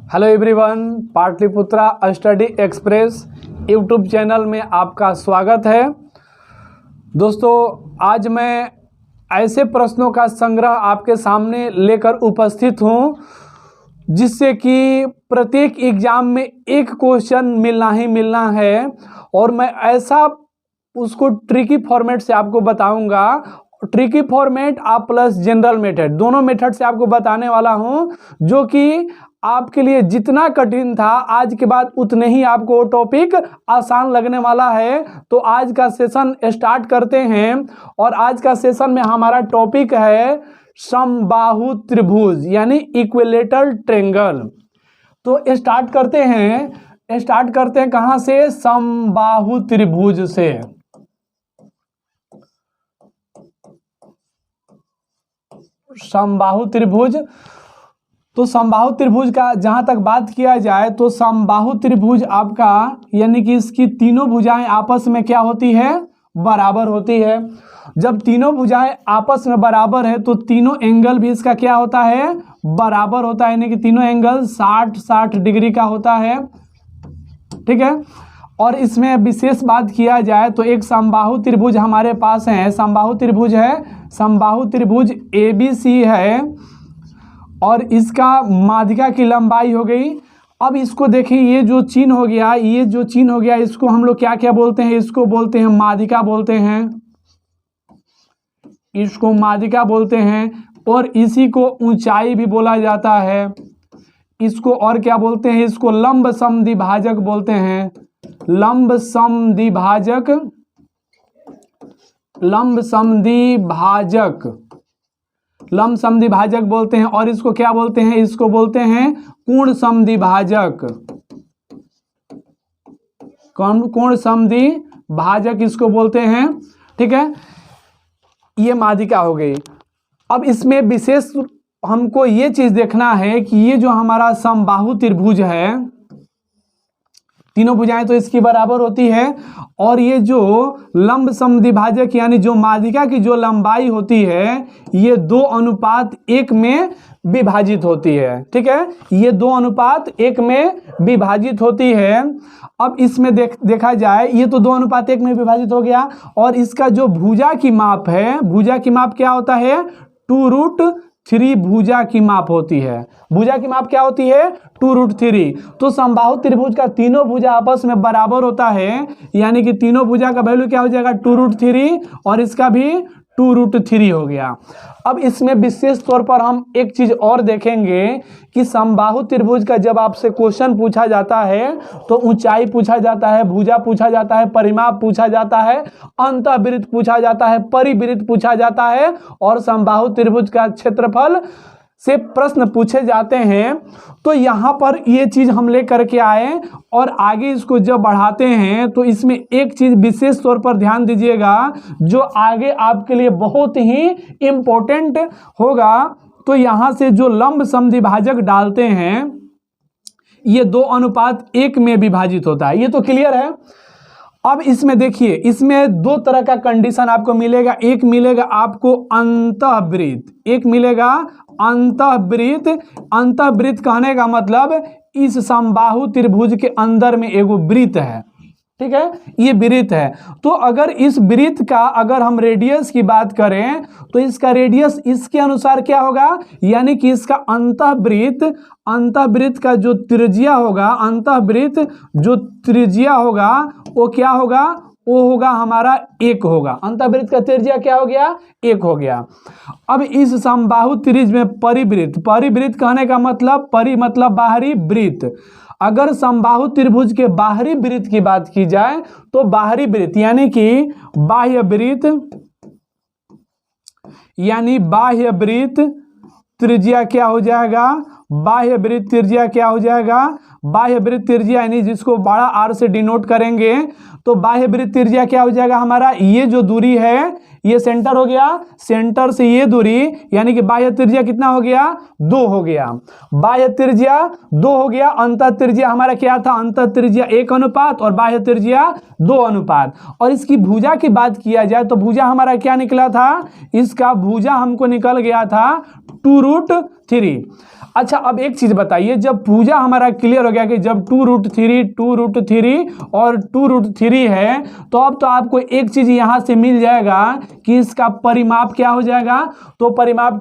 Hello everyone, Pataliputra study express YouTube channel में आपका स्वागत है। दोस्तों, आज मैं ऐसे प्रश्नों का संग्रह आपके सामने लेकर उपस्थित हूं जिससे कि प्रत्येक एग्जाम में एक क्वेश्चन मिलना ही मिलना है और मैं ऐसा उसको ट्रिकी फॉर्मेट से आपको बताऊंगा। ट्रिकी फॉर्मेट आप प्लस जनरल मेथड दोनों मेथड से आपको बताने वाला हूं, जो कि आपके लिए जितना कठिन था आज के बाद उतने ही आपको टॉपिक आसान लगने वाला है। तो आज का सेशन स्टार्ट करते हैं और आज का सेशन में हमारा टॉपिक है समबाहु त्रिभुज यानी इक्विलेटरल ट्रायंगल। तो स्टार्ट करते हैं कहां से? समबाहु त्रिभुज से। समबाहु त्रिभुज, तो समबाहु त्रिभुज का जहां तक बात किया जाए तो समबाहु त्रिभुज आपका यानी कि इसकी तीनों भुजाएं आपस में क्या होती है? बराबर होती है। जब तीनों भुजाएं आपस में बराबर है तो तीनों एंगल भी इसका क्या होता है? बराबर होता है, यानी कि तीनों एंगल 60 डिग्री का होता है। ठीक है। और इसमें विशेष बात किया जाए तो एक समबाहु त्रिभुज हमारे पास है, समबाहु त्रिभुज है, समबाहु त्रिभुज ABC है और इसका माध्यिका की लंबाई हो गई। अब इसको देखिए, ये जो चिन्ह हो गया, इसको हम लोग क्या क्या बोलते हैं? इसको बोलते हैं माध्यिका बोलते हैं, इसको माध्यिका बोलते हैं। और इसी को ऊंचाई भी बोला जाता है। इसको और क्या बोलते हैं? इसको लंब समद्विभाजक बोलते हैं, लंब समद्विभाजक, लंब समद्विभाजक बोलते हैं। और इसको क्या बोलते हैं? इसको बोलते हैं कोण समद्विभाजक, कोण समद्विभाजक इसको बोलते हैं। ठीक है, ये माध्यिका हो गई। अब इसमें विशेष हमको ये चीज देखना है कि ये जो हमारा समबाहु त्रिभुज है, तीनों भुजाएं तो इसकी बराबर होती है और ये जो लंब समद्विभाजक यानी जो माध्यिका की जो लंबाई होती है ये 2:1 में विभाजित होती है। ठीक है, ये 2:1 में विभाजित होती है। अब इसमें देखा जाए, ये तो 2:1 में विभाजित हो गया और इसका जो भुजा की माप है, भुजा की माप क्या होता है? 2√3 भुजा की माप होती है। भुजा की माप क्या होती है? 2√3। तो समबाहु त्रिभुज का तीनों भुजा आपस में बराबर होता है, यानी कि तीनों भुजा का वैल्यू क्या हो जाएगा? 2√3 और इसका भी 2√3 हो गया। अब इसमें विशेष तौर पर हम एक चीज और देखेंगे कि समबाहु त्रिभुज का जब आपसे क्वेश्चन पूछा जाता है तो ऊंचाई पूछा जाता है, भुजा पूछा जाता है, परिमाप पूछा जाता है, अंतःवृत्त पूछा जाता है, परिवृत्त पूछा जाता है और समबाहु त्रिभुज का क्षेत्रफल से प्रश्न पूछे जाते हैं। तो यहाँ पर ये चीज हम लेकर के आए और आगे इसको जब बढ़ाते हैं तो इसमें एक चीज विशेष तौर पर ध्यान दीजिएगा जो आगे आपके लिए बहुत ही इम्पोर्टेंट होगा। तो यहाँ से जो लंब समद्विभाजक डालते हैं ये 2:1 में विभाजित होता है, ये तो क्लियर है। अब इसमें देखिए, इसमें दो तरह का कंडीशन आपको मिलेगा। एक मिलेगा आपको अंतःवृत्त, एक मिलेगा अंतःवृत्त। अंतःवृत्त कहने का मतलब इस समबाहु त्रिभुज के अंदर में एगो वृत्त है। ठीक है, ये वृत्त है। तो अगर इस वृत्त का अगर हम रेडियस की बात करें तो इसका रेडियस इसके अनुसार क्या होगा? यानी कि इसका अंतःवृत्त का जो त्रिज्या होगा, अंतःवृत्त जो त्रिज्या होगा वो क्या होगा? वो होगा हमारा 1 होगा। अंतःवृत्त का त्रिज्या क्या हो गया? 1 हो गया। अब इस समबाहु त्रिभुज में परिवृत्त, परिवृत्त कहने का मतलब मतलब बाहरी वृत्त। अगर समबाहु त्रिभुज के बाहरी वृत्त की बात की जाए तो बाहरी वृत्त यानी कि बाह्य वृत्त, यानी बाह्य वृत्त त्रिज्या क्या हो जाएगा? बाह्य वृत्त त्रिज्या क्या हो जाएगा? बाह्य वृत्त त्रिज्या यानी जिसको बड़ा R से डिनोट करेंगे तो बाह्य वृत्त त्रिज्या क्या हो जाएगा हमारा? ये जो दूरी है ये सेंटर हो गया, सेंटर से ये दूरी यानी कि बाह्य त्रिज्या कितना हो गया? 2 हो गया। बाह्य त्रिज्या 2 हो गया। अंतः त्रिज्या हमारा क्या था? अंतः त्रिज्या 1 और बाह्य त्रिज्या 2 और इसकी भुजा की बात किया जाए तो भुजा हमारा क्या निकला था? इसका भुजा हमको निकल गया था 2√3। अच्छा, अब एक चीज बताइए, जब पूजा हमारा क्लियर हो गया कि जब 2√3 और 2√3 है, तो अब तो आपको एक चीज यहां से मिल जाएगा कि इसका परिमाप क्या हो जाएगा। तो परिमाप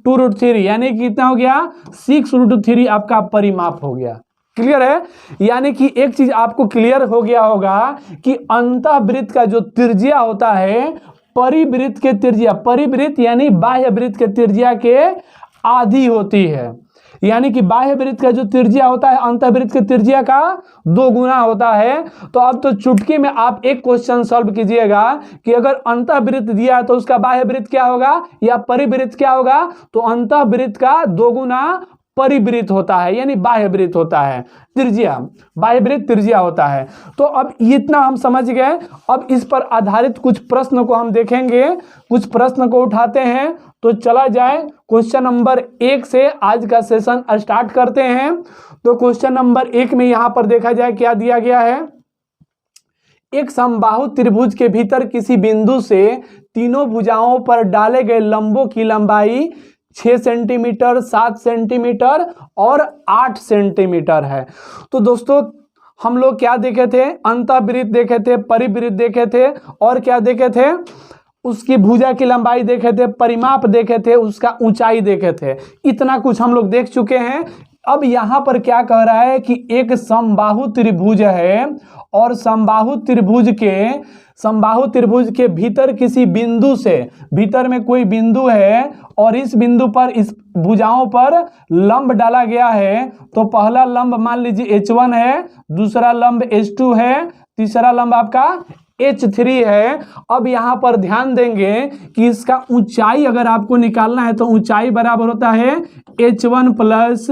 2√3 यानी कि कितना हो गया, 6√3 आपका परिमाप हो गया। क्लियर है। यानी कि एक चीज आपको क्लियर हो गया होगा कि अंतःवृत्त का जो त्रिज्या होता है परिवृत्त के त्रिज्या, परिवृत्त यानी बाह्य वृत्त के त्रिज्या के आधी होती है। यानी कि बाह्य वृत्त का जो त्रिज्या होता है अंतःवृत्त के त्रिज्या का 2 गुना होता है। तो अब तो चुटकी में आप एक क्वेश्चन सॉल्व कीजिएगा कि अगर अंतःवृत्त दिया है तो उसका बाह्य वृत्त क्या होगा या परिवृत्त क्या होगा। तो अंतःवृत्त का 2 गुना परिवृत्त होता है, यानी बाह्य वृत्त होता है, त्रिज्या, बाह्य वृत्त त्रिज्या होता है। तो अब इतना हम समझ गए। अब इस पर आधारित कुछ प्रश्न को हम देखेंगे, कुछ प्रश्न को उठाते हैं। तो चला जाए क्वेश्चन नंबर 1 से आज का सेशन स्टार्ट करते हैं। तो क्वेश्चन नंबर 1 में यहां पर देखा जाए क्या दिया गया है। एक समबाहु त्रिभुज के भीतर किसी बिंदु से तीनों भुजाओं पर डाले गए लंबों की लंबाई 6 सेंटीमीटर, 7 सेंटीमीटर और 8 सेंटीमीटर है। तो दोस्तों हम लोग क्या देखे थे, अंतःवृत्त देखे थे, परिवृत्त देखे थे और क्या देखे थे, उसकी भुजा की लंबाई देखे थे, परिमाप देखे थे, उसका ऊंचाई देखे थे। इतना कुछ हम लोग देख चुके हैं। अब यहां पर क्या कह रहा है कि एक समबाहु त्रिभुज है और समबाहु त्रिभुज के भीतर किसी बिंदु से, भीतर में कोई बिंदु है और इस बिंदु पर इस भुजाओं पर लंब डाला गया है। तो पहला लंब मान लीजिए H1 है, दूसरा लंब H2 है, तीसरा लंब आपका H3 है। अब यहां पर ध्यान देंगे कि इसका ऊंचाई अगर आपको निकालना है तो ऊंचाई बराबर होता है H1 plus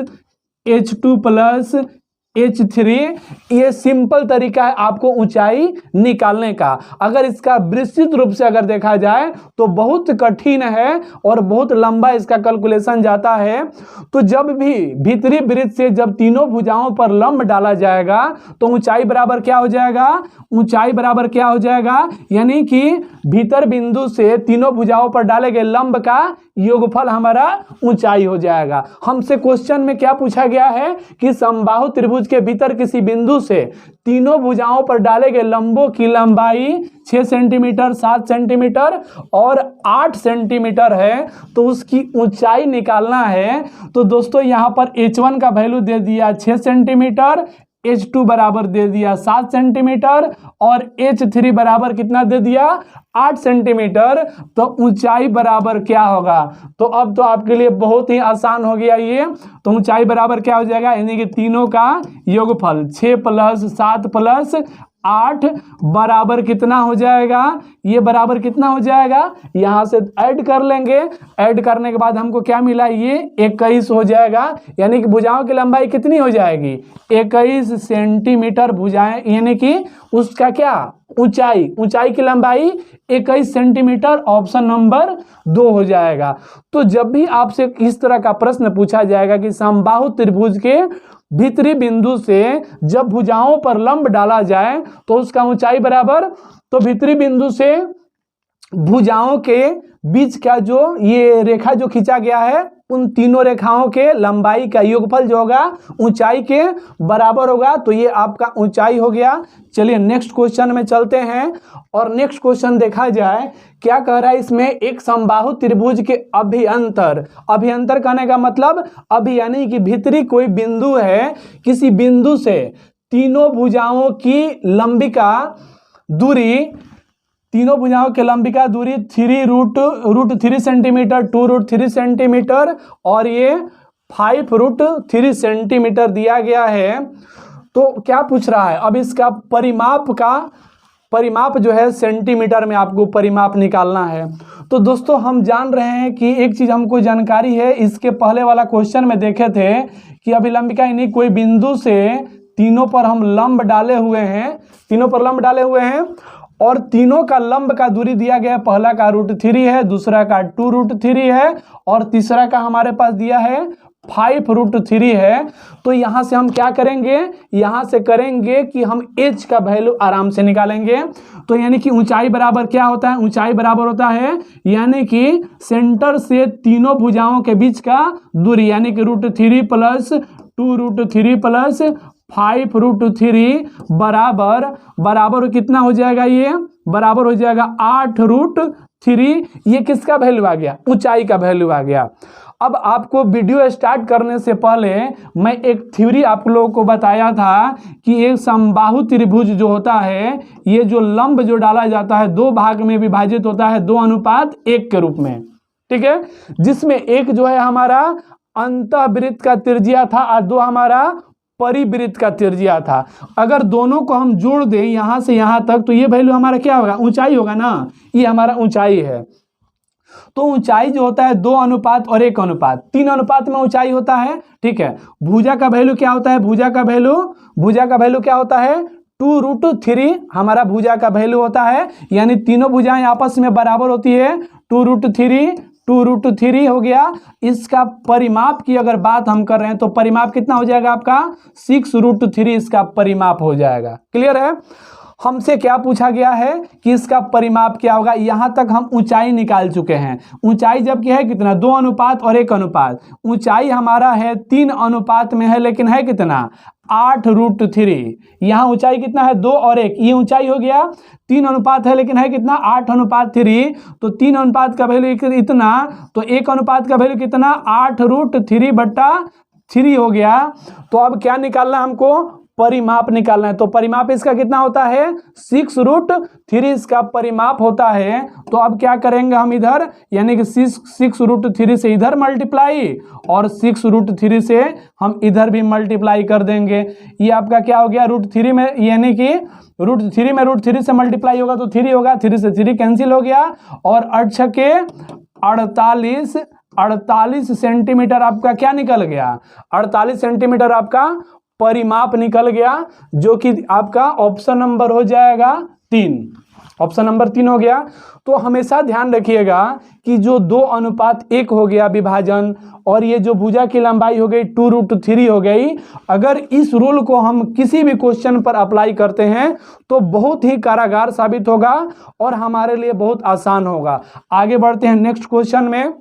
H2 plus H3। ये सिंपल तरीका है आपको ऊंचाई निकालने का। अगर इसका विस्तृत रूप से अगर देखा जाए तो बहुत कठिन है और बहुत लंबा इसका कैलकुलेशन जाता है। तो जब भी भीतरी वृत्त से जब तीनों भुजाओं पर लंब डाला जाएगा तो ऊंचाई बराबर क्या हो जाएगा, ऊंचाई बराबर क्या हो जाएगा, यानी कि भीतर बिंदु से तीनों भुजाओं पर डाले गए लंब का योगफल हमारा ऊंचाई हो जाएगा। हमसे क्वेश्चन में क्या पूछा गया है कि समबाहु त्रिभुज के भीतर किसी बिंदु से तीनों भुजाओं पर डाले गए लंबों की लंबाई 6 सेंटीमीटर, 7 सेंटीमीटर और 8 सेंटीमीटर है। तो उसकी ऊंचाई निकालना है। तो दोस्तों यहां पर H1 का वैल्यू दे दिया 6 सेंटीमीटर, H2 बराबर दे दिया 7 सेंटीमीटर और H3 बराबर कितना दे दिया 8 सेंटीमीटर। तो ऊंचाई बराबर क्या होगा। तो अब तो आपके लिए बहुत ही आसान हो गया ये। तो ऊंचाई बराबर क्या हो जाएगा, यानी कि तीनों का योगफल 6 प्लस 7 प्लस 8 बराबर कितना हो जाएगा, ये बराबर कितना हो जाएगा, यहां से ऐड कर लेंगे। ऐड करने के बाद हमको क्या मिला, ये 21 हो जाएगा। यानी कि भुजाओं की लंबाई कितनी हो जाएगी, 21 सेंटीमीटर भुजाएं, यानी कि उसका क्या ऊंचाई, ऊंचाई की लंबाई 21 सेंटीमीटर, ऑप्शन नंबर 2 हो जाएगा। तो जब भी आपसे इस तरह का प्रश्न पूछा जाएगा कि समबाहु त्रिभुज के भीतरी बिंदु से जब भुजाओं पर लंब डाला जाए तो उसका ऊंचाई बराबर, तो भीतरी बिंदु से भुजाओं के बीच का जो ये रेखा जो खींचा गया है उन तीनों रेखाओं के लंबाई का योगफल जो होगा ऊंचाई के बराबर होगा। तो ये आपका ऊंचाई हो गया। चलिए नेक्स्ट क्वेश्चन में चलते हैं और नेक्स्ट क्वेश्चन देखा जाए क्या कह रहा है इसमें। एक समबाहु त्रिभुज के अभियंतर, अभियंतर कहने का मतलब अभी यानी कि भीतरी कोई बिंदु है, किसी बिंदु से तीनों भुजाओं की लंबिका दूरी, तीनों भुजाओं के लंबिका दूरी 3√3 सेंटीमीटर, 2√3 सेंटीमीटर और ये 5√3 सेंटीमीटर दिया गया है। तो क्या पूछ रहा है, अब इसका परिमाप जो है सेंटीमीटर में आपको परिमाप निकालना है। तो दोस्तों हम जान रहे हैं कि एक चीज हमको जानकारी है, इसके पहले वाला क्वेश्चन में देखे थे कि अभिलंबिका यानी कोई बिंदु से तीनों पर हम लंब डाले हुए हैं, तीनों पर लंब डाले हुए हैं और तीनों का लंब का दूरी दिया गया है। पहला का √3 है, दूसरा का 2√3 है और तीसरा का हमारे पास दिया है 5√3 है, तो यहाँ से हम क्या करेंगे, यहाँ से करेंगे कि हम h का वैल्यू आराम से निकालेंगे। तो यानी कि ऊंचाई बराबर क्या होता है, ऊंचाई बराबर होता है यानी कि सेंटर से तीनों भुजाओं के बीच का दूरी, यानी कि √3 प्लस 2√3 प्लस 5√3 बराबर कितना हो जाएगा, ये बराबर हो जाएगा 8√3। ये किसका वैल्यू आ गया, ऊंचाई का वैल्यू आ गया। अब आपको वीडियो स्टार्ट करने से पहले मैं एक थ्योरी आप लोगों को बताया था कि एक समबाहु त्रिभुज जो होता है, ये जो लंब जो डाला जाता है 2 भाग में विभाजित होता है 2:1 के रूप में, ठीक है, जिसमें एक जो है हमारा अंतःवृत्त का त्रिज्या था और 2 हमारा परिवृत्त का त्रिज्या था। अगर दोनों को हम जोड़ दें यहां से यहां तक, तो ये वैल्यू हमारा क्या होगा, ऊंचाई होगा ना, ये हमारा ऊंचाई है। तो ऊंचाई जो होता है 2:1 3 अनुपात में ऊंचाई होता है, ठीक है। भुजा का वैल्यू क्या होता है, भुजा का वैल्यू क्या होता है, 2√3 हमारा भुजा का वैल्यू होता है, यानी तीनों भुजाएं आपस में बराबर होती है। 2√3 हो गया। इसका परिमाप की अगर बात हम कर रहे हैं तो परिमाप कितना हो जाएगा आपका, 6√3 इसका परिमाप हो जाएगा। क्लियर है। हमसे क्या पूछा गया है कि इसका परिमाप क्या होगा। यहां तक हम ऊंचाई निकाल चुके हैं। ऊंचाई जबकि है कितना, 2:1। ऊंचाई हमारा है 3 अनुपात में है, लेकिन है कितना, 8√3। यहाँ ऊंचाई कितना है, 2 और 1, ये ऊंचाई हो गया। 3 अनुपात है लेकिन है कितना, 8:3। तो 3 अनुपात का वैल्यू इतना, तो 1 अनुपात का वैल्यू कितना, 8√3/3 हो गया। तो अब क्या निकालना है हमको, परिमाप निकालना है। तो परिमाप इसका कितना होता है, 6√3 इसका परिमाप होता है। तो अब क्या करेंगे हम इधर, यानी कि 6√3 से इधर मल्टीप्लाई और 6√3 से हम इधर भी मल्टीप्लाई कर देंगे। ये आपका क्या हो गया, √3 में, यानी कि √3 में √3 से मल्टीप्लाई होगा तो 3 होगा, 3 से 3 कैंसिल हो गया और 8 छके 48 सेंटीमीटर आपका क्या निकल गया, 48 सेंटीमीटर आपका परिमाप निकल गया, जो कि आपका ऑप्शन नंबर हो जाएगा 3। ऑप्शन नंबर 3 हो गया। तो हमेशा ध्यान रखिएगा कि जो 2:1 हो गया विभाजन, और ये जो भुजा की लंबाई हो गई 2√3 हो गई। अगर इस रूल को हम किसी भी क्वेश्चन पर अप्लाई करते हैं तो बहुत ही कारागार साबित होगा और हमारे लिए बहुत आसान होगा। आगे बढ़ते हैं नेक्स्ट क्वेश्चन में।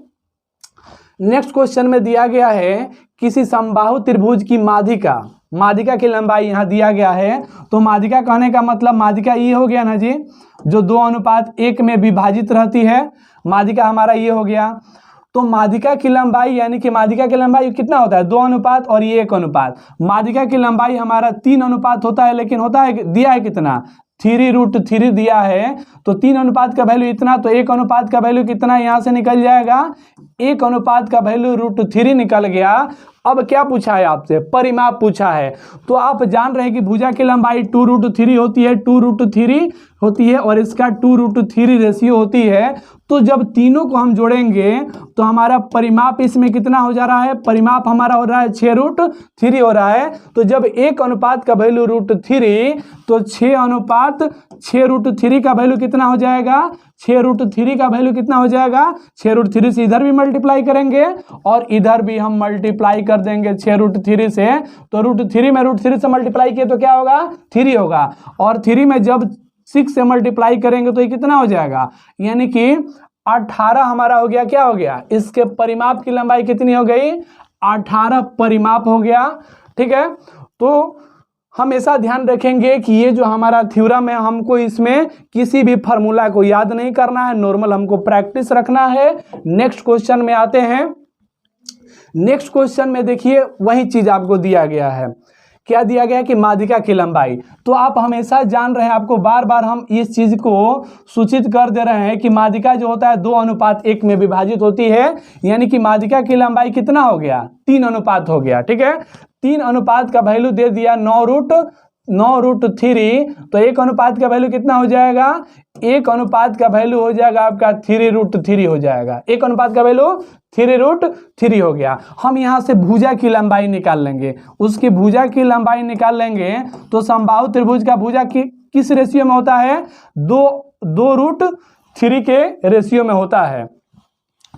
नेक्स्ट क्वेश्चन में दिया गया है किसी समबाहु त्रिभुज की माध्यिका की लंबाई यहाँ दिया गया है। तो माध्यिका कहने का मतलब, माध्यिका ये हो गया ना जी, जो 2:1 में विभाजित रहती है, माध्यिका हमारा ये हो गया। तो माध्यिका की लंबाई, यानी कि माध्यिका की लंबाई कितना होता है, 2 अनुपात और ये 1 अनुपात। माध्यिका की लंबाई हमारा 3 अनुपात होता है, लेकिन होता है, दिया है कितना, 3√3 दिया है। तो 3 अनुपात का वैल्यू इतना, तो 1 अनुपात का वैल्यू कितना यहाँ से निकल जाएगा, 1 अनुपात का वैल्यू √3 निकल गया। अब क्या पूछा है आपसे, परिमाप पूछा है। तो आप जान रहे हैं कि भुजा की लंबाई 2√3 होती है, 2√3 होती है और इसका 2√3 रेशियो होती है। तो जब तीनों को हम जोड़ेंगे तो हमारा परिमाप इसमें कितना हो जा रहा है, परिमाप हमारा हो रहा है 6√3 हो रहा है। तो जब 1 अनुपात का वैल्यू √3, तो 6/6√3 का वैल्यू कितना हो जाएगा, 6√3 का वैल्यू कितना हो जाएगा, 6√3 से इधर भी मल्टीप्लाई करेंगे और इधर भी हम मल्टीप्लाई कर देंगे 6√3 से। तो √3 में √3 से मल्टीप्लाई किए तो क्या होगा, 3 होगा, और 3 में जब 6 से मल्टीप्लाई करेंगे तो ये कितना हो जाएगा, यानी कि 18 हमारा हो गया। क्या हो गया, इसके परिमाप की लंबाई कितनी हो गई, 18 परिमाप हो गया। ठीक है। तो हमेशा ध्यान रखेंगे कि ये जो हमारा थ्योरम है, हमको इसमें किसी भी फार्मूला को याद नहीं करना है, नॉर्मल हमको प्रैक्टिस रखना है। नेक्स्ट क्वेश्चन में आते हैं। नेक्स्ट क्वेश्चन में देखिए वही चीज आपको दिया गया है। क्या दिया गया है कि माध्यिका की लंबाई। तो आप हमेशा जान रहे हैं, आपको बार बार हम इस चीज को सूचित कर दे रहे हैं कि माध्यिका जो होता है 2:1 में विभाजित होती है, यानी कि माध्यिका की लंबाई कितना हो गया, 3 अनुपात हो गया। ठीक है, 3 अनुपात का वैल्यू दे दिया 9√3। तो 1 अनुपात का वैल्यू कितना हो जाएगा, 1 अनुपात का वैल्यू हो जाएगा आपका 3√3 हो जाएगा। 1 अनुपात का वैल्यू 3√3 हो गया। हम यहाँ से भुजा की लंबाई निकाल लेंगे, उसकी भुजा की लंबाई निकाल लेंगे। तो समबाहु त्रिभुज का भुजा किस रेशियो में होता है, 2√3 के रेशियो में होता है।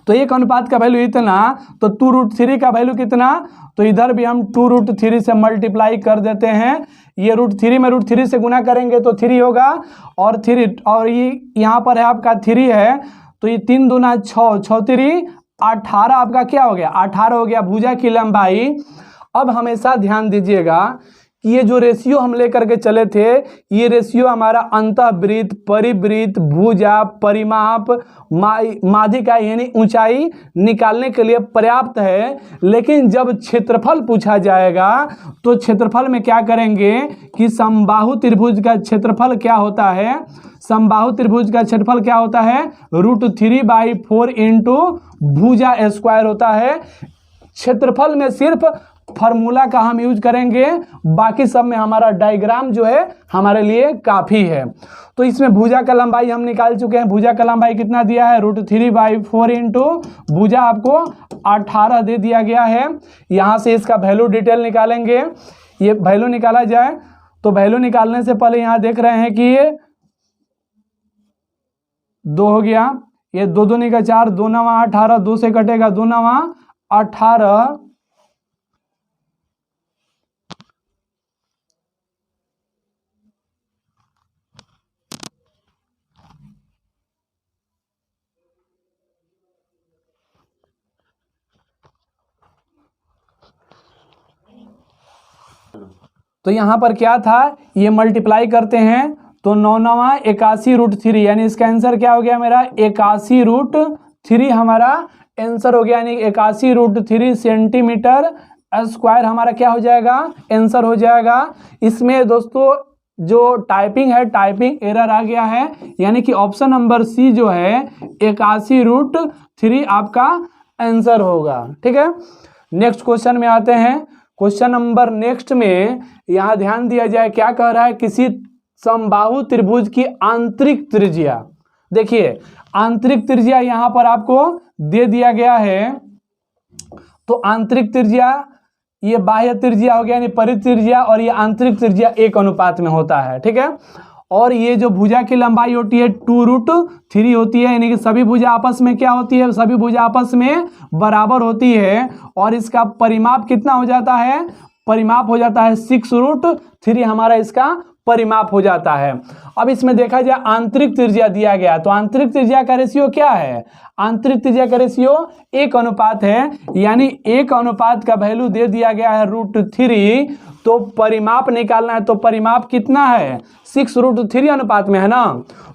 तो 1 अनुपात का वैल्यू इतना, तो 2√3 का वैल्यू कितना, तो इधर भी हम 2√3 से मल्टीप्लाई कर देते हैं। ये √3 में √3 से गुना करेंगे तो 3 होगा, और 3 और ये यहाँ पर है आपका 3 है, तो ये 3 दूना 6, 6 3 18 आपका क्या हो गया, 18 हो गया भुजा की लंबाई। अब हमेशा ध्यान दीजिएगा कि ये जो रेशियो हम लेकर के चले थे, ये रेशियो हमारा अंतःवृत्त, परिवृत्त, भुजा, परिमाप, माध्यिका यानी ऊंचाई निकालने के लिए पर्याप्त है। लेकिन जब क्षेत्रफल पूछा जाएगा तो क्षेत्रफल में क्या करेंगे कि समबाहु त्रिभुज का क्षेत्रफल क्या होता है, समबाहु त्रिभुज का क्षेत्रफल क्या होता है, √3/4 इंटू भुजा स्क्वायर होता है। क्षेत्रफल में सिर्फ फॉर्मूला का हम यूज करेंगे, बाकी सब में हमारा डायग्राम जो है हमारे लिए काफ़ी है। तो इसमें भुजा का लंबाई हम निकाल चुके हैं। भुजा का लंबाई कितना दिया है, √3/4 इंटू भुजा आपको 18 दे दिया गया है। यहाँ से इसका वैल्यू डिटेल निकालेंगे। ये वैल्यू निकाला जाए तो वैल्यू निकालने से पहले यहाँ देख रहे हैं कि ये 2 हो गया, ये 2 दूनी का 4, 2 9 18, 2 से कटेगा 2 9 18, तो यहाँ पर क्या था, ये मल्टीप्लाई करते हैं तो 9 9 81 √3, यानी इसका आंसर क्या हो गया मेरा, 81 √3 हमारा आंसर हो गया, यानी 81 √3 सेंटीमीटर स्क्वायर हमारा क्या हो जाएगा, आंसर हो जाएगा। इसमें दोस्तों जो टाइपिंग है, टाइपिंग एरर आ गया है, यानी कि ऑप्शन नंबर सी जो है 81 √3 आपका आंसर होगा। ठीक है, नेक्स्ट क्वेश्चन में आते हैं। क्वेश्चन नंबर नेक्स्ट में यहाँ ध्यान दिया जाए, क्या कह रहा है, किसी समबाहु त्रिभुज की आंतरिक त्रिज्या, देखिए आंतरिक त्रिज्या यहाँ पर आपको दे दिया गया है। तो आंतरिक त्रिज्या, ये बाह्य त्रिज्या हो गया यानी परित्रिज्या, और ये आंतरिक त्रिज्या 1 अनुपात में होता है। ठीक है, और ये जो भुजा की लंबाई होती है 2√3 होती है, यानी कि सभी भुजा आपस में क्या होती है, सभी भुजा आपस में बराबर होती है। और इसका परिमाप कितना हो जाता है, परिमाप हो जाता है 6√3 हमारा इसका परिमाप हो जाता है। अब इसमें देखा जाए आंतरिक त्रिज्या दिया गया, तो आंतरिक त्रिज्या का रेशियो क्या है, आंतरिक त्रिज्या का रेशियो 1 अनुपात है, यानी 1 अनुपात का वैल्यू दे दिया गया है √3। तो परिमाप निकालना है, तो परिमाप कितना है, 6√3 अनुपात में है ना,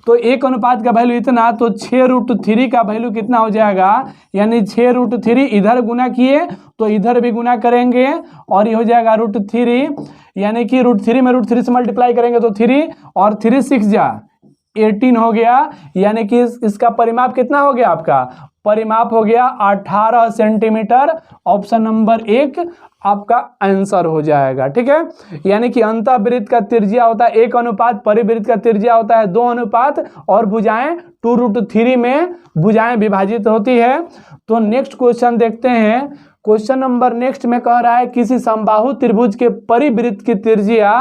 तो 1 अनुपात का वैल्यू इतना, तो 6√3 का वैल्यू कितना हो जाएगा, यानी 6√3 इधर गुना किए तो इधर भी गुना करेंगे और ये हो जाएगा √3, यानी कि √3 में √3 से मल्टीप्लाई करेंगे तो 3 और 3 6 जा 18 हो गया, यानी कि इसका परिमाप कितना हो गया, आपका परिमाप हो गया 18 सेंटीमीटर। ऑप्शन नंबर 1 आपका आंसर हो जाएगा। ठीक है, यानी कि अंतःवृत्त का त्रिज्या होता है 1 अनुपात, परिवृत्त का त्रिज्या होता है 2 अनुपात, और भुजाएं 2√3 में भुजाएं विभाजित होती है। तो नेक्स्ट क्वेश्चन देखते हैं। क्वेश्चन नंबर नेक्स्ट में कह रहा है, किसी समबाहु त्रिभुज के परिवृत्त की त्रिज्या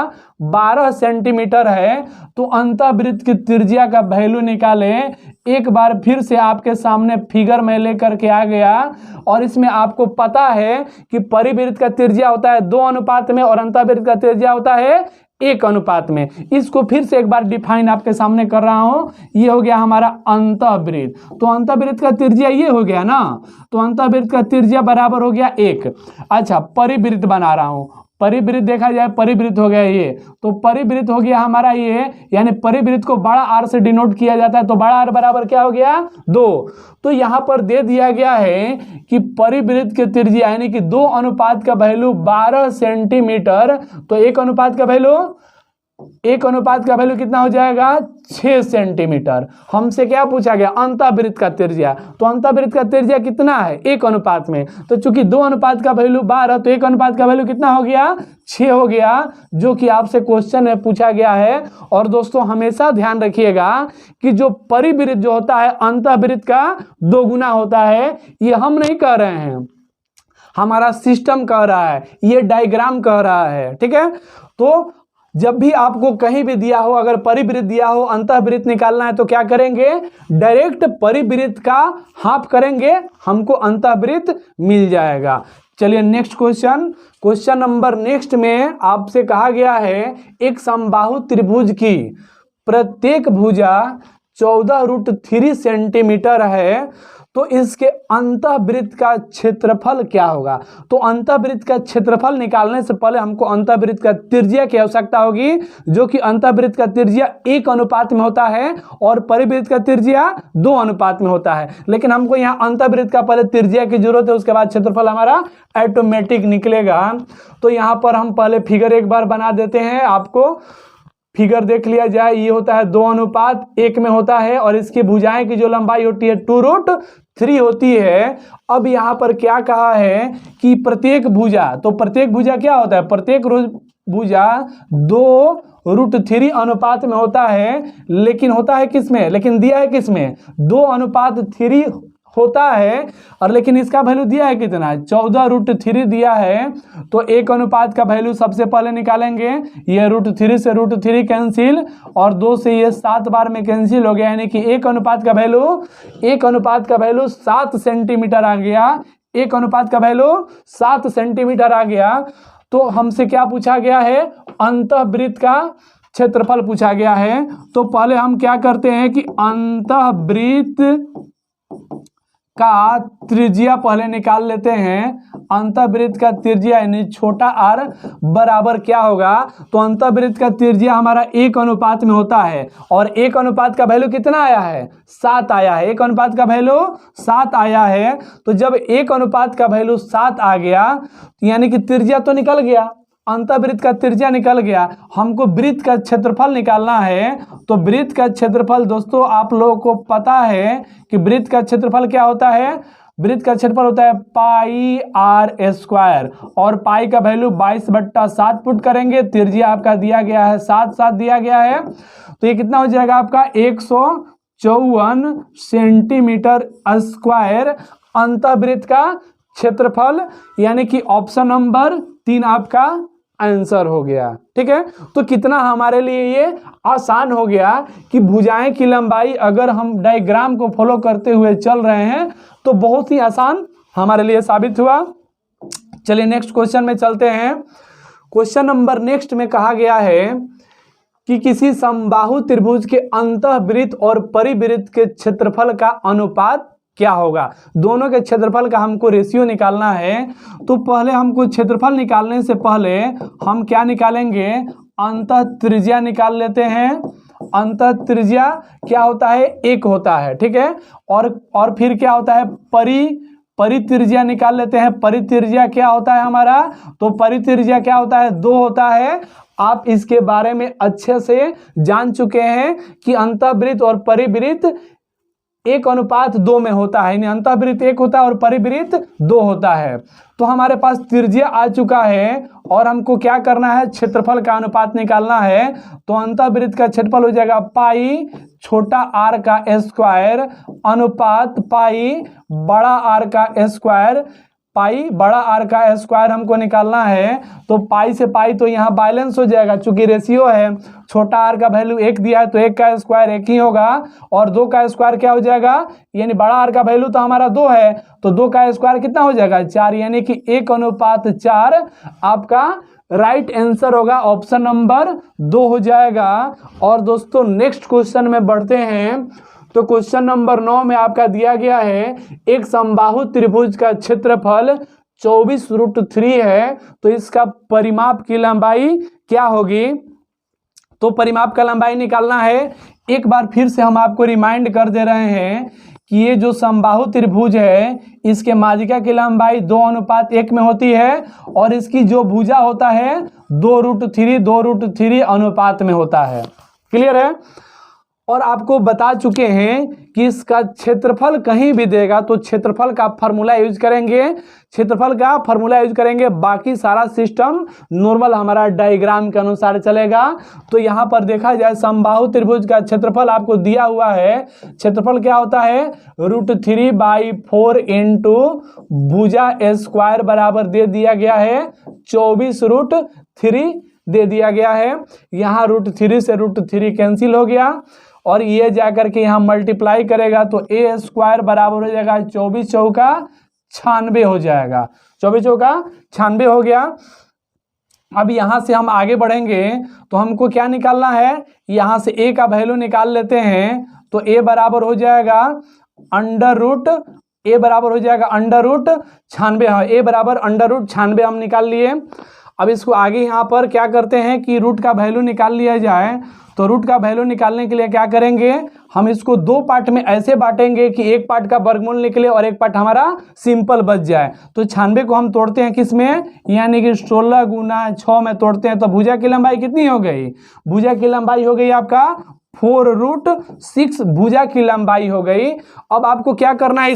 12 सेंटीमीटर है, तो अंतःवृत्त की त्रिज्या का वैल्यू निकालें। एक बार फिर से आपके सामने फिगर में लेकर के आ गया, और इसमें आपको पता है कि परिवृत्त का त्रिज्या होता है 2 अनुपात में और अंतःवृत्त का त्रिज्या होता है 1 अनुपात में। इसको फिर से एक बार डिफाइन आपके सामने कर रहा हूं। ये हो गया हमारा अंतःवृत्त, तो अंतःवृत्त का त्रिज्या ये हो गया ना, तो अंतःवृत्त का त्रिज्या बराबर हो गया 1। अच्छा, परिवृत्त बना रहा हूं, परिवृत्त देखा जाए, परिवृत्त हो गया ये, तो परिवृत्त हो गया हमारा ये, यानी परिवृत्त को बड़ा आर से डिनोट किया जाता है, तो बड़ा आर बराबर क्या हो गया 2। तो यहां पर दे दिया गया है कि परिवृत्त के त्रिज्या यानी कि 2 अनुपात का वैल्यू 12 सेंटीमीटर, तो 1 अनुपात का वैल्यू, 1 अनुपात का वैल्यू कितना हो जाएगा 6 सेंटीमीटर। हमसे क्या पूछा गया, अंतःवृत्त का त्रिज्या, तो अंतःवृत्त का त्रिज्या कितना है 1 अनुपात में, तो चूंकि 2 अनुपात का वैल्यू 12, तो 1 अनुपात का वैल्यू कितना हो गया 6 हो गया, जो कि आपसे क्वेश्चन में पूछा गया है। और दोस्तों हमेशा ध्यान रखिएगा कि जो परिवृत्त जो होता है अंतःवृत्त का 2 गुना होता है, ये हम नहीं कह रहे हैं, हमारा सिस्टम कह रहा है, ये डायग्राम कह रहा है। ठीक है, तो जब भी आपको कहीं भी दिया हो, अगर परिवृत्त दिया हो, अंतःवृत्त निकालना है तो क्या करेंगे, डायरेक्ट परिवृत्त का हाफ करेंगे, हमको अंतःवृत्त मिल जाएगा। चलिए नेक्स्ट क्वेश्चन नंबर नेक्स्ट में आपसे कहा गया है एक समबाहु त्रिभुज की प्रत्येक भुजा 14√3 सेंटीमीटर है, तो इसके अंतःवृत्त का क्षेत्रफल क्या होगा। तो अंतःवृत्त का क्षेत्रफल निकालने से पहले हमको अंतःवृत्त का त्रिज्या की आवश्यकता होगी, जो कि अंतःवृत्त का त्रिज्या 1 अनुपात में होता है और परिवृत्त का त्रिज्या 2 अनुपात में होता है। लेकिन हमको यहाँ अंतःवृत्त का पहले त्रिज्या की जरूरत है, उसके बाद क्षेत्रफल हमारा ऑटोमेटिक निकलेगा। तो यहाँ पर हम पहले फिगर एक बार बना देते हैं, आपको फिगर देख लिया जाए। ये होता है 2:1 में होता है और इसकी भुजाएं की जो लंबाई होती है 2√3 होती है। अब यहाँ पर क्या कहा है कि प्रत्येक भुजा, तो प्रत्येक भुजा क्या होता है, प्रत्येक भुजा 2√3 अनुपात में होता है, लेकिन होता है किस में, लेकिन दिया है किस में, 2:3 होता है, और लेकिन इसका वैल्यू दिया है कितना, 14√3 दिया है। तो 1 अनुपात का वैल्यू सबसे पहले निकालेंगे, ये √3 से √3 कैंसिल और 2 से ये 7 बार में कैंसिल हो गया, यानी कि 1 अनुपात का वैल्यू 7 सेंटीमीटर आ गया। 1 अनुपात का वैल्यू 7 सेंटीमीटर आ गया। तो हमसे क्या पूछा गया है, अंतःवृत्त का क्षेत्रफल पूछा गया है। तो पहले हम क्या करते हैं कि अंतःवृत्त का त्रिज्या पहले निकाल लेते हैं। अंतःवृत्त का त्रिज्या यानी छोटा r बराबर क्या होगा, तो अंतःवृत्त का त्रिज्या हमारा 1 अनुपात में होता है और 1 अनुपात का वैल्यू कितना आया है, 7 आया है। 1 अनुपात का वैल्यू 7 आया है। तो जब 1 अनुपात का वैल्यू 7 आ गया, यानी कि त्रिज्या तो निकल गया, अंतःवृत्त का त्रिज्या निकल गया, हमको वृत्त का क्षेत्रफल निकालना है। तो वृत्त का क्षेत्रफल दोस्तों आप लोगों को पता है कि वृत्त का क्षेत्रफल क्या होता है, वृत्त का क्षेत्रफल होता है πr² और पाई का वैल्यू 22/7 पुट करेंगे। त्रिज्या आपका दिया गया है 7 दिया गया है, तो ये कितना हो जाएगा आपका 154 सेंटीमीटर स्क्वायर अंतःवृत्त का क्षेत्रफल, यानी कि ऑप्शन नंबर 3 आपका आंसर हो गया। ठीक है, तो कितना हमारे लिए ये आसान हो गया कि भुजाएं की लंबाई अगर हम डायग्राम को फॉलो करते हुए चल रहे हैं तो बहुत ही आसान हमारे लिए साबित हुआ। चलिए नेक्स्ट क्वेश्चन में चलते हैं। क्वेश्चन नंबर नेक्स्ट में कहा गया है कि किसी समबाहु त्रिभुज के अंतःवृत्त और परिवृत्त के क्षेत्रफल का अनुपात क्या होगा। दोनों के क्षेत्रफल का हमको रेशियो निकालना है। तो पहले हमको क्षेत्रफल निकालने से पहले हम क्या निकालेंगे, अंतः त्रिज्या निकाल लेते हैं। अंतः त्रिज्या क्या होता है, 1 होता है। ठीक है, और फिर क्या होता है, परित्रिज्या निकाल लेते हैं। परित्रिज्या क्या होता है हमारा, तो परित्रिज्या क्या होता है, 2 होता है। आप इसके बारे में अच्छे से जान चुके हैं कि अंतःवृत्त और परिवृत्त 1:2 में होता है, यानी अंतःवृत्त 1 होता है और परिवृत्त 2 होता है। तो हमारे पास त्रिज्या आ चुका है और हमको क्या करना है, क्षेत्रफल का अनुपात निकालना है। तो अंतःवृत्त का क्षेत्रफल हो जाएगा पाई छोटा r का स्क्वायर अनुपात पाई बड़ा R का स्क्वायर। पाई बड़ा R का स्क्वायर हमको निकालना है। तो पाई से पाई तो यहाँ बैलेंस हो जाएगा, चूंकि रेशियो है, छोटा r का वैल्यू 1 दिया है तो 1 का स्क्वायर 1 ही होगा और 2 का स्क्वायर क्या हो जाएगा, यानी बड़ा R का वैल्यू तो हमारा 2 है, तो 2 का स्क्वायर कितना हो जाएगा, 4, यानी कि 1:4 आपका राइट आंसर होगा, ऑप्शन नंबर 2 हो जाएगा। और दोस्तों नेक्स्ट क्वेश्चन में बढ़ते हैं। तो क्वेश्चन नंबर 9 में आपका दिया गया है एक समबाहु त्रिभुज का क्षेत्रफल 24√3 है, तो इसका परिमाप की लंबाई क्या होगी। तो परिमाप का लंबाई निकालना है। एक बार फिर से हम आपको रिमाइंड कर दे रहे हैं कि ये जो समबाहु त्रिभुज है इसके माध्यिका की लंबाई 2:1 में होती है और इसकी जो भुजा होता है 2√3 अनुपात में होता है। क्लियर है, और आपको बता चुके हैं कि इसका क्षेत्रफल कहीं भी देगा तो क्षेत्रफल का फार्मूला यूज करेंगे, बाकी सारा सिस्टम नॉर्मल हमारा डायग्राम के अनुसार चलेगा। तो यहाँ पर देखा जाए समबाहु त्रिभुज का क्षेत्रफल आपको दिया हुआ है। क्षेत्रफल क्या होता है, √3/4 इंटू भुजा स्क्वायर बराबर दे दिया गया है 24√3 दे दिया गया है। यहाँ √3 से √3 कैंसिल हो गया और ये जाकर के यहाँ मल्टीप्लाई करेगा तो a² बराबर हो जाएगा 24 चौका 96 हो जाएगा। 24 चौका 96 हो गया। अब यहाँ से हम आगे बढ़ेंगे तो हमको क्या निकालना है, यहाँ से a का वैल्यू निकाल लेते हैं तो a बराबर हो जाएगा √96। हाँ, a बराबर √96 हम निकाल लिए। अब इसको आगे यहाँ पर क्या करते हैं कि रूट का वैल्यू निकाल लिया जाए। तो रूट का वैल्यू निकालने के लिए क्या करेंगे, हम इसको दो पार्ट में ऐसे बांटेंगे कि एक पार्ट का वर्गमूल निकले और एक पार्ट हमारा सिंपल बच जाए। तो 96 को हम तोड़ते हैं किस में, यानी कि 16 गुना 6 में तोड़ते हैं। तो भुजा की लंबाई कितनी हो गई, भुजा की लंबाई हो गई आपका 4√6 भुजा की लंबाई हो गई। अब आपको क्या करना है,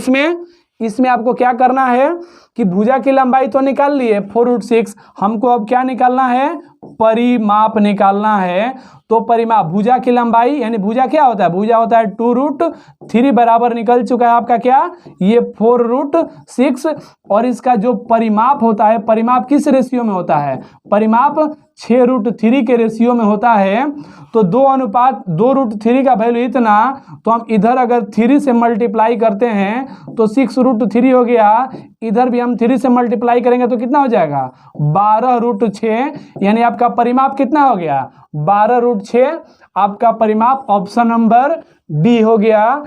इसमें आपको क्या करना है कि भुजा की लंबाई तो निकाल लिए 4√6, हमको अब क्या निकालना है, परिमाप निकालना है। तो परिमाप भुजा की लंबाई यानी भुजा क्या होता है, भुजा होता है 2√3 बराबर निकल चुका है आपका क्या, ये 4√6। और इसका जो परिमाप होता है, परिमाप किस रेशियो में होता है, परिमाप 6√3 के रेशियो में होता है। तो 2:2√3 का वैल्यू इतना, तो हम इधर अगर 3 से मल्टीप्लाई करते हैं तो 6√3 हो गया, इधर भी हम 3 से मल्टीप्लाई करेंगे तो कितना हो जाएगा 12√6, यानी आपका परिमाप कितना हो गया 12√6। आपका परिमाप ऑप्शन नंबर डी हो गया।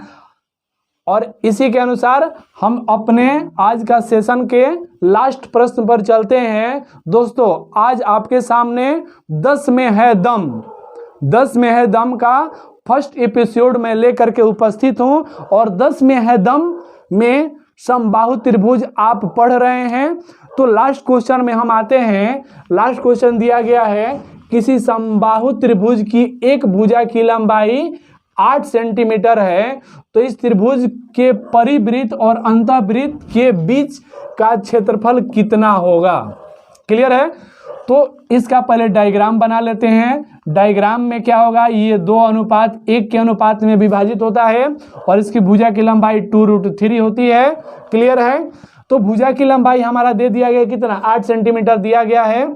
और इसी के अनुसार हम अपने आज का सेशन के लास्ट प्रश्न पर चलते हैं। दोस्तों आज आपके सामने 10 में है दम का फर्स्ट एपिसोड में लेकर के उपस्थित हूं और 10 में है दम में समबाहु त्रिभुज आप पढ़ रहे हैं। तो लास्ट क्वेश्चन में हम आते हैं। लास्ट क्वेश्चन दिया गया है, किसी समबाहु त्रिभुज की एक भुजा की लंबाई 8 सेंटीमीटर है, तो इस त्रिभुज के परिवृत्त और अंतःवृत्त के बीच का क्षेत्रफल कितना होगा। क्लियर है, तो इसका पहले डायग्राम बना लेते हैं। डायग्राम में क्या होगा, ये 2:1 के अनुपात में विभाजित होता है और इसकी भुजा की लंबाई 2√3 होती है। क्लियर है, तो भुजा की लंबाई हमारा दे दिया गया कितना 8 सेंटीमीटर दिया गया है,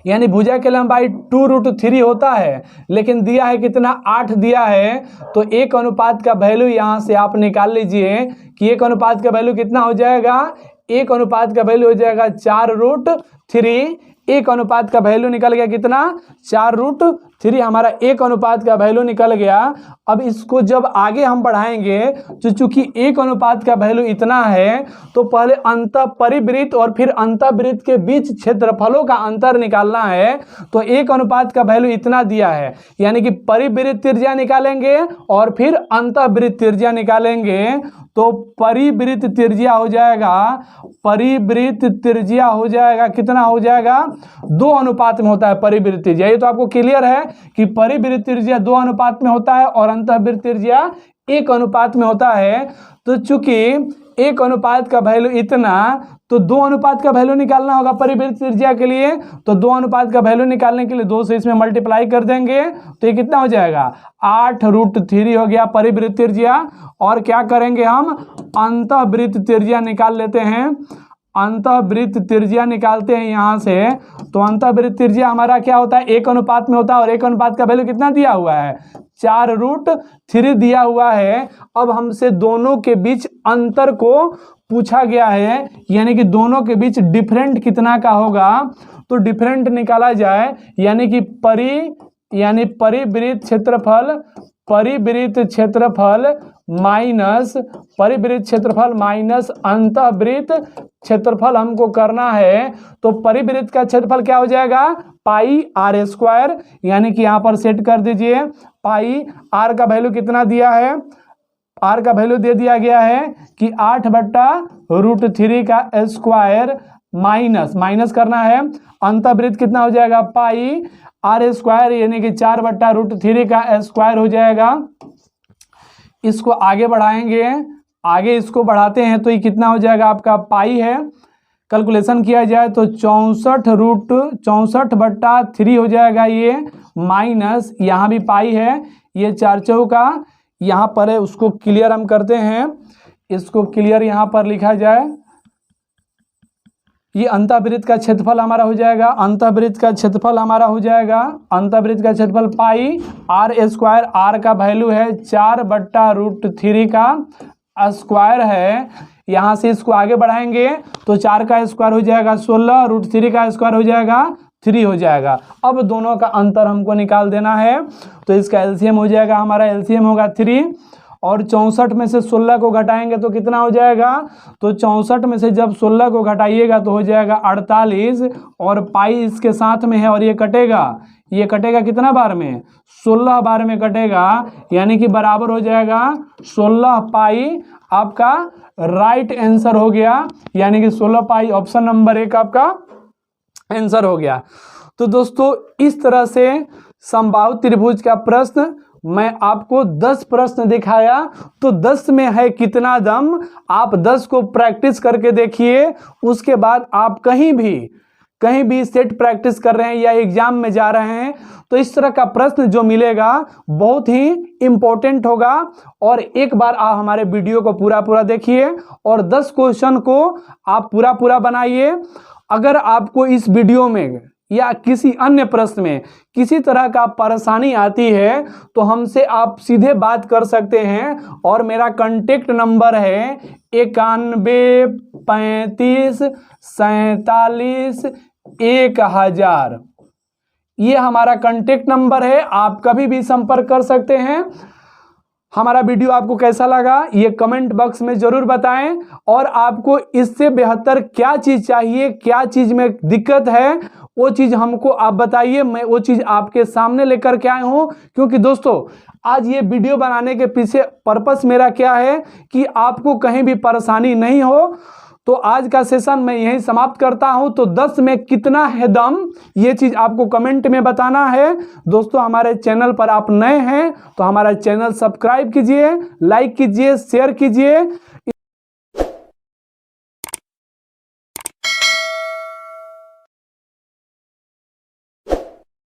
यानी भुजा की लंबाई 2√3 होता है, लेकिन दिया है कितना 8 दिया है। तो एक अनुपात का वैल्यू यहाँ से आप निकाल लीजिए कि एक अनुपात का वैल्यू कितना हो जाएगा, एक अनुपात का वैल्यू हो जाएगा 4√3। एक अनुपात का वैल्यू निकल गया कितना 4√3, हमारा एक अनुपात का वैल्यू निकल गया। अब इसको जब आगे हम बढ़ाएंगे तो चूंकि एक अनुपात का वैल्यू इतना है तो पहले अंतः परिवृत्त और फिर अंतःवृत्त के बीच क्षेत्रफलों का अंतर निकालना है। तो एक अनुपात का वैल्यू इतना दिया है, यानी कि परिवृत्त त्रिज्या निकालेंगे और फिर अंतःवृत्त त्रिज्या निकालेंगे। तो परिवृत्त त्रिज्या हो जाएगा कितना हो जाएगा 2 अनुपात में होता है परिवृत्त त्रिज्या। ये तो आपको क्लियर है कि परिवृत्त त्रिज्या 2 अनुपात में होता है और अंतःवृत्त त्रिज्या 1 अनुपात में होता है। तो चूंकि एक अनुपात का वैल्यू इतना, तो 2 अनुपात का वैल्यू निकालना होगा परिवृत्त त्रिज्या के लिए। तो 2 अनुपात का वैल्यू निकालने के लिए 2 से इसमें मल्टीप्लाई कर देंगे तो ये कितना हो जाएगा 8√3 हो गया परिवृत्त त्रिज्या। और क्या करेंगे हम अंतःवृत्त त्रिज्या निकाल लेते हैं। अंतःवृत्त त्रिज्या निकालते हैं यहाँ से। तो अंतःवृत्त त्रिज्या हमारा क्या होता है 1 अनुपात में होता है और 1 अनुपात का वैल्यू कितना दिया हुआ है 4√3 दिया हुआ है। अब हमसे दोनों के बीच अंतर को पूछा गया है, यानी कि दोनों के बीच डिफरेंट कितना का होगा। तो डिफरेंट निकाला जाए, यानी कि परिवृत्त क्षेत्रफल माइनस अंतःवृत्त क्षेत्रफल हमको करना है। तो परिवृत्त का क्षेत्रफल क्या हो जाएगा πr², यानी कि यहाँ पर सेट कर दीजिए पाई। r का वैल्यू कितना दिया है, r का वैल्यू दे दिया गया है कि 8/√3 का स्क्वायर माइनस करना है। अंतःवृत्त कितना हो जाएगा πr², यानी कि 4/√3 का स्क्वायर हो जाएगा। इसको आगे बढ़ाएंगे, आगे इसको बढ़ाते हैं तो ये कितना हो जाएगा आपका पाई है। कैलकुलेशन किया जाए तो 64/3 हो जाएगा ये, माइनस यहाँ भी पाई है, ये 4 चौका यहाँ पर है, उसको क्लियर हम करते हैं। इसको क्लियर यहाँ पर लिखा जाए ये अंतःवृत्त का क्षेत्रफल हमारा हो जाएगा, अंतःवृत्त का क्षेत्रफल हमारा हो जाएगा, अंतःवृत्त का क्षेत्रफल पाई आर स्क्वायर, आर का वैल्यू है 4/√3 का स्क्वायर है। यहाँ से इसको आगे बढ़ाएंगे तो 4 का स्क्वायर हो जाएगा 16, √3 का स्क्वायर हो जाएगा 3 हो जाएगा। अब दोनों का अंतर हमको निकाल देना है, तो इसका एलसीएम हो जाएगा, हमारा एलसीएम होगा 3 और 64 में से 16 को घटाएंगे तो कितना हो जाएगा, तो 64 में से जब 16 को घटाइएगा तो हो जाएगा 48 और पाई इसके साथ में है और ये कटेगा कितना बार में, 16 बार में कटेगा, यानी कि बराबर हो जाएगा 16 पाई। आपका राइट आंसर हो गया, यानी कि 16 पाई ऑप्शन नंबर 1 आपका आंसर हो गया। तो दोस्तों इस तरह से समबाहु त्रिभुज का प्रश्न मैं आपको 10 प्रश्न दिखाया, तो 10 में है कितना दम, आप 10 को प्रैक्टिस करके देखिए। उसके बाद आप कहीं भी सेट प्रैक्टिस कर रहे हैं या एग्जाम में जा रहे हैं तो इस तरह का प्रश्न जो मिलेगा बहुत ही इंपॉर्टेंट होगा। और एक बार आप हमारे वीडियो को पूरा देखिए और 10 क्वेश्चन को आप पूरा बनाइए। अगर आपको इस वीडियो में या किसी अन्य प्रश्न में किसी तरह का परेशानी आती है तो हमसे आप सीधे बात कर सकते हैं और मेरा कांटेक्ट नंबर है 91 35 47 1000। ये हमारा कांटेक्ट नंबर है, आप कभी भी संपर्क कर सकते हैं। हमारा वीडियो आपको कैसा लगा ये कमेंट बॉक्स में जरूर बताएं, और आपको इससे बेहतर क्या चीज़ चाहिए, क्या चीज़ में दिक्कत है वो चीज़ हमको आप बताइए, मैं वो चीज़ आपके सामने लेकर के आया हूँ। क्योंकि दोस्तों आज ये वीडियो बनाने के पीछे पर्पस मेरा क्या है कि आपको कहीं भी परेशानी नहीं हो। तो आज का सेशन मैं यहीं समाप्त करता हूं। तो 10 में कितना है दम ये चीज़ आपको कमेंट में बताना है। दोस्तों हमारे चैनल पर आप नए हैं तो हमारा चैनल सब्सक्राइब कीजिए, लाइक कीजिए, शेयर कीजिए।